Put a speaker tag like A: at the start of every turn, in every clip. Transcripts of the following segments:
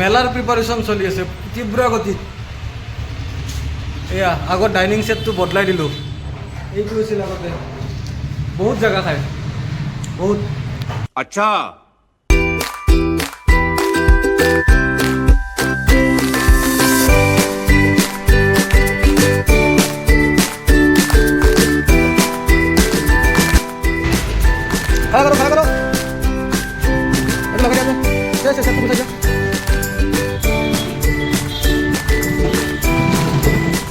A: মেলাৰ প্ৰিপাৰেশ্যন চলি আছে তীব্ৰ গতিত। এয়া আগত ডাইনিং ছেটটো বদলাই দিলোঁ। এইটো আছিল আগতে, বহুত জেগা খায়, বহুত।
B: আচ্ছা
A: खड़ा करो, खड़ा करो। लगा दिया से सब कुछ आ।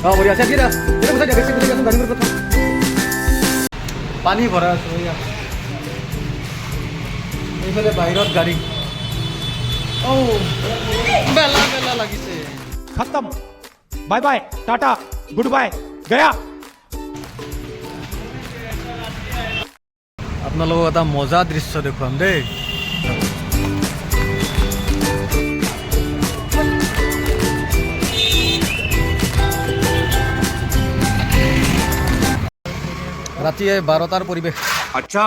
A: हाँ बढ़िया से गिरा ये मुझे जगह से मुझे गाड़ी में रखो। पानी भरा है भैया এইফালে বাহিৰত গাড়ী। ও বেলা বেলা লাগিছে।
C: खत्म bye bye tata good bye गया।
A: আপোনালোকক এটা মজা দৃশ্য দেখুৱাম দেই। ৰাতি 12টাৰ পৰিৱেশ।
B: আচ্ছা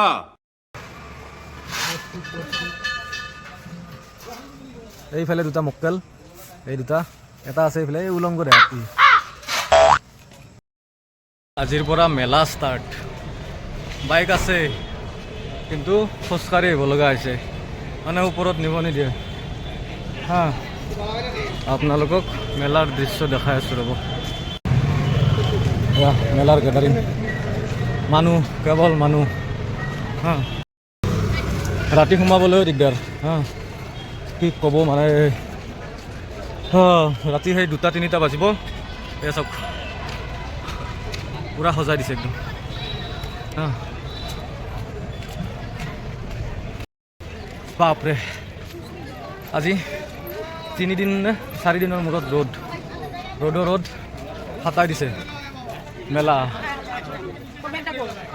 A: এইফালে দুটা মক্কেল, এই দুটা, এটা আছে এইফালে এই উলংগ দেহাতী। আজিৰ পৰা মেলা ষ্টাৰ্ট। বাইক আছে কিন্তু খোজকাঢ়ি আহিব লগা হৈছে, মানে ওপৰত নিব নিদিয়ে। হা আপোনালোকক মেলাৰ দৃশ্য দেখাই আছোঁ ৰ'ব। মেলাৰ গেদাৰিং, মানুহ কেৱল মানুহ। হা ৰাতি সোমাবলৈও দিগদাৰ। হা কি ক'ব মানে, ৰাতি সেই 2-3টা বাজিব। এই চাওক পূৰা সজাই দিছে একদম। হা বাপৰে, আজি 3 নে 4 দিনৰ মূৰত ৰ'দ ফাটাই দিছে। মেলা,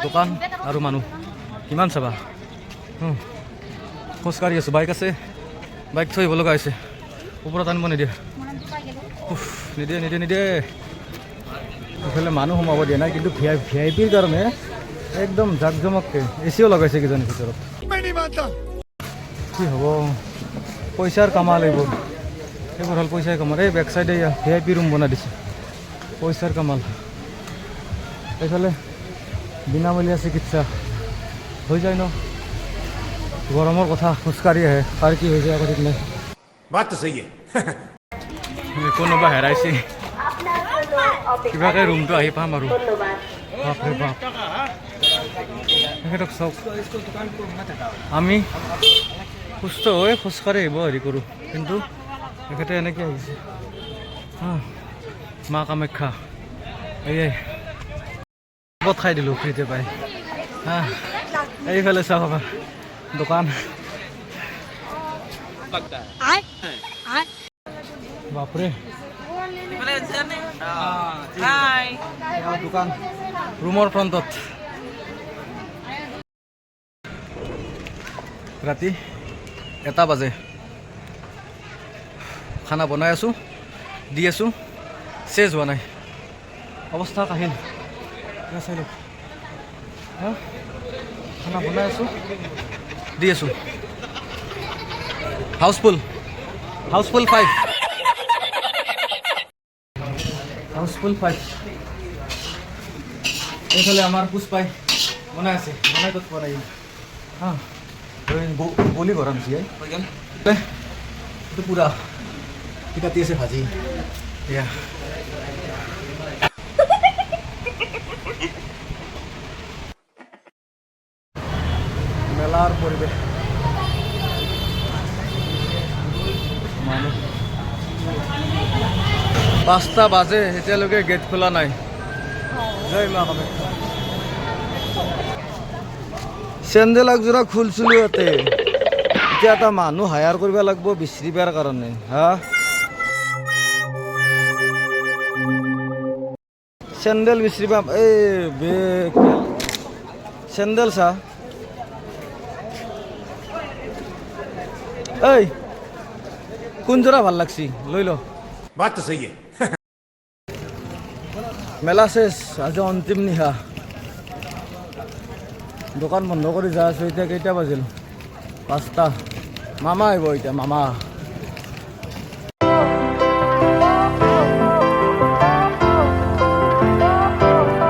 A: দোকান আৰু মানুহ কিমান চাবা। খোজকাঢ়ি আছোঁ, বাইক আছে, বাইক থৈ আহিব লগা হৈছে। ওপৰত আনিব নিদিয়ে, নিদিয়ে। এইফালে মানুহ সোমাব দিয়া নাই, কিন্তু VIP ৰ কাৰণে একদম জাক জমককৈ এচিও লগাইছে কিজানি ভিতৰত। কি হ'ব, পইচাৰ কামাল এইবোৰ হ'ল পইচাৰ কামাল। এই বেক চাইডে VIP ৰুম বনাই দিছে, পইচাৰ কামাল। এইফালে বিনামূলীয়া চিকিৎসা হৈ যায় ন। গৰমৰ কথা, খোজকাঢ়ি আহে, কাৰ কি হৈ যায় আকৌ ঠিক নাই।
B: বাত তো সহি
A: কোনোবা হেৰাইছে, কিবাকৈ ৰুমটো আহি পাম আৰু। বাপৰে বাপ, তেখেতক চাওক। আমি সুস্থ হৈ খোজকাঢ়ি আহিব হেৰি কৰোঁ, কিন্তু তেখেতে এনেকৈ আহিছে। মা কামাখ্যা, এয়াই খাই দিলোঁ ফ্ৰীতে পাই। এইফালে চাওক আমাৰ দোকান। বাপৰে দোকান ৰুমৰ ফ্ৰণ্টত। ৰাতি 1টা বাজে, খানা বনাই আছোঁ, দি আছোঁ, চেজ হোৱা নাই, অৱস্থা কাহিল। চাই লওক, খানা বনাই আছোঁ, দি আছোঁ, হাউচফুল 5, হাউচফুল 5। এইফালে আমাৰ পুষ্পাই বনাই আছে, বনাই তত পোৱা নাই। হা বলি ঘৰ আনিছে এইটো পূৰা কি কাটি আছে ভাজি। এয়া মেলাৰ পৰিৱেশ, মানুহ। 5টা বাজে, এতিয়ালৈকে গেট খোলা নাই। জয় মা কামাখ্যা। চেণ্ডেল একযোৰা খুলিছিলোঁ ইয়াতে, এতিয়া এটা মানুহ হায়াৰ কৰিব লাগিব বিচাৰিবৰ কাৰণে। হা চেণ্ডেল বিচাৰিব, এই চেণ্ডেল চা। এই কোনযোৰা ভাল লাগছি লৈ ল।
B: বাত তো সহি
A: মেলা শেষ, আজি অন্তিম নিশা। দোকান বন্ধ কৰি যা আছোঁ। এতিয়া কেইটা বাজিল? 5টা। মামা আহিব এতিয়া, মামা।